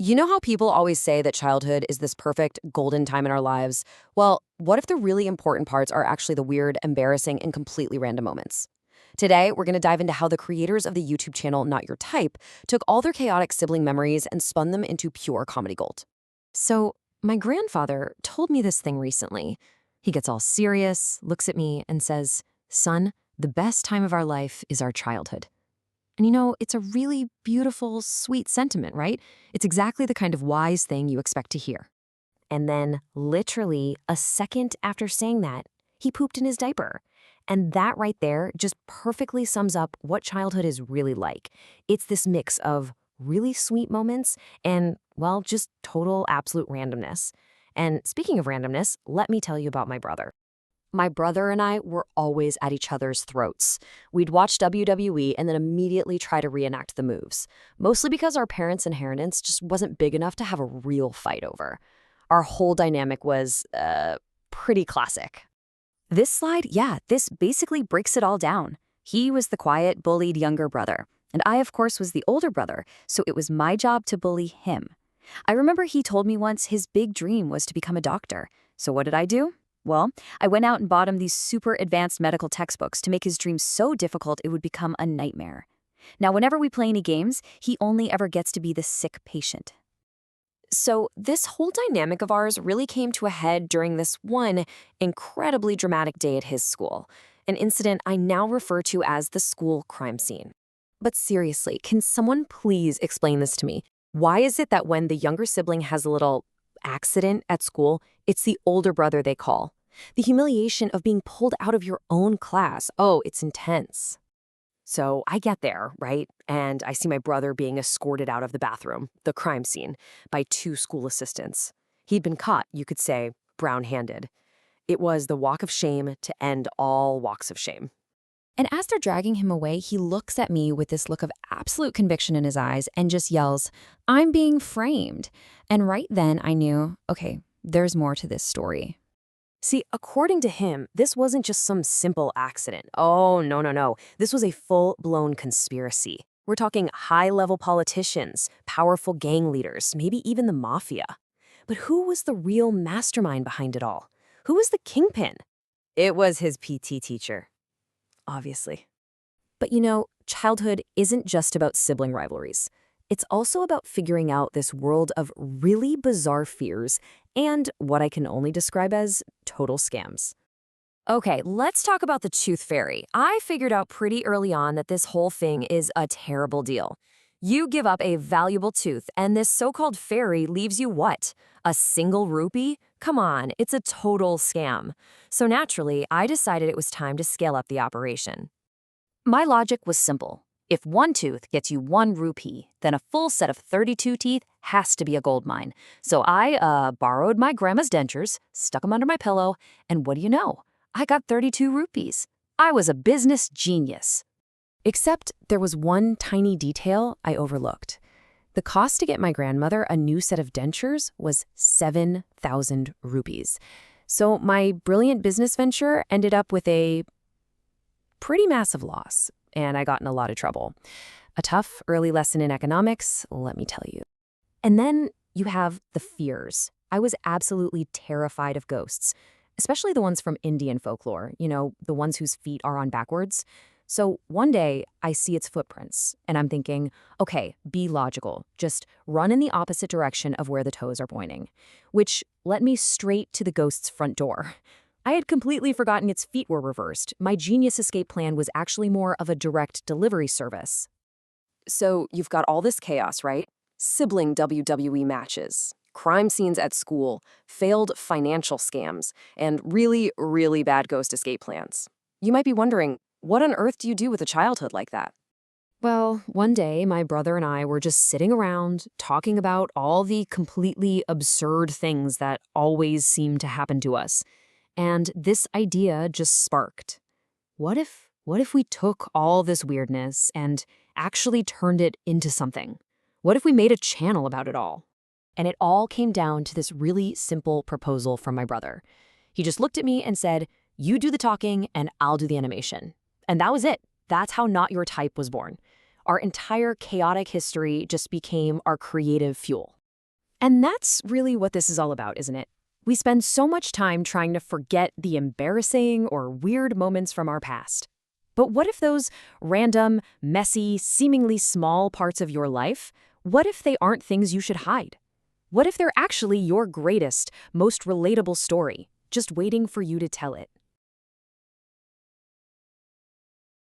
You know how people always say that childhood is this perfect golden time in our lives? Well, what if the really important parts are actually the weird, embarrassing, and completely random moments? Today, we're going to dive into how the creators of the YouTube channel Not Your Type took all their chaotic sibling memories and spun them into pure comedy gold. So, my grandfather told me this thing recently. He gets all serious, looks at me, and says, "Son, the best time of our life is our childhood." And it's a really beautiful, sweet sentiment, right? It's exactly the kind of wise thing you expect to hear. And then, literally, a second after saying that, he pooped in his diaper. And that right there just perfectly sums up what childhood is really like. It's this mix of really sweet moments and, well, just total absolute randomness. And speaking of randomness, let me tell you about my brother. My brother and I were always at each other's throats. We'd watch WWE and then immediately try to reenact the moves, mostly because our parents' inheritance just wasn't big enough to have a real fight over. Our whole dynamic was, pretty classic. This slide, this basically breaks it all down. He was the quiet, bullied younger brother, and I, of course, was the older brother, so it was my job to bully him. I remember he told me once his big dream was to become a doctor. So what did I do? Well, I went out and bought him these super advanced medical textbooks to make his dream so difficult it would become a nightmare. Now, whenever we play any games, he only ever gets to be the sick patient. So this whole dynamic of ours really came to a head during this one incredibly dramatic day at his school, an incident I now refer to as the school crime scene. But seriously, can someone please explain this to me? Why is it that when the younger sibling has a little accident at school, it's the older brother they call? The humiliation of being pulled out of your own class. Oh, it's intense. So I get there, right? And I see my brother being escorted out of the bathroom, the crime scene, by two school assistants. He'd been caught, you could say, brown-handed. It was the walk of shame to end all walks of shame. And as they're dragging him away, he looks at me with this look of absolute conviction in his eyes and just yells, "I'm being framed." And right then I knew, okay, there's more to this story. See, according to him, this wasn't just some simple accident. Oh, no, no, no. This was a full-blown conspiracy. We're talking high-level politicians, powerful gang leaders, maybe even the mafia. But who was the real mastermind behind it all? Who was the kingpin? It was his PT teacher, obviously. But childhood isn't just about sibling rivalries. It's also about figuring out this world of really bizarre fears and what I can only describe as total scams. Okay, let's talk about the tooth fairy. I figured out pretty early on that this whole thing is a terrible deal. You give up a valuable tooth, and this so-called fairy leaves you what? A single rupee? Come on, it's a total scam. So naturally, I decided it was time to scale up the operation. My logic was simple. If one tooth gets you 1 rupee, then a full set of 32 teeth has to be a gold mine. So I borrowed my grandma's dentures, stuck them under my pillow, and what do you know? I got 32 rupees. I was a business genius. Except there was one tiny detail I overlooked. The cost to get my grandmother a new set of dentures was 7,000 rupees. So my brilliant business venture ended up with a pretty massive loss, and I got in a lot of trouble. A tough early lesson in economics, let me tell you. And then you have the fears. I was absolutely terrified of ghosts, especially the ones from Indian folklore, the ones whose feet are on backwards. So one day, I see its footprints, and I'm thinking, okay, be logical. Just run in the opposite direction of where the toes are pointing, which led me straight to the ghost's front door. I had completely forgotten its feet were reversed. My genius escape plan was actually more of a direct delivery service. So you've got all this chaos, right? Sibling WWE matches, crime scenes at school, failed financial scams, and really, really bad ghost escape plans. You might be wondering, what on earth do you do with a childhood like that? Well, one day, my brother and I were just sitting around talking about all the completely absurd things that always seem to happen to us. And this idea just sparked. What if we took all this weirdness and actually turned it into something? What if we made a channel about it all? And it all came down to this really simple proposal from my brother. He just looked at me and said, "You do the talking and I'll do the animation." And that was it. That's how Not Your Type was born. Our entire chaotic history just became our creative fuel. And that's really what this is all about, isn't it? We spend so much time trying to forget the embarrassing or weird moments from our past. But what if those random, messy, seemingly small parts of your life, what if they aren't things you should hide? What if they're actually your greatest, most relatable story, just waiting for you to tell it?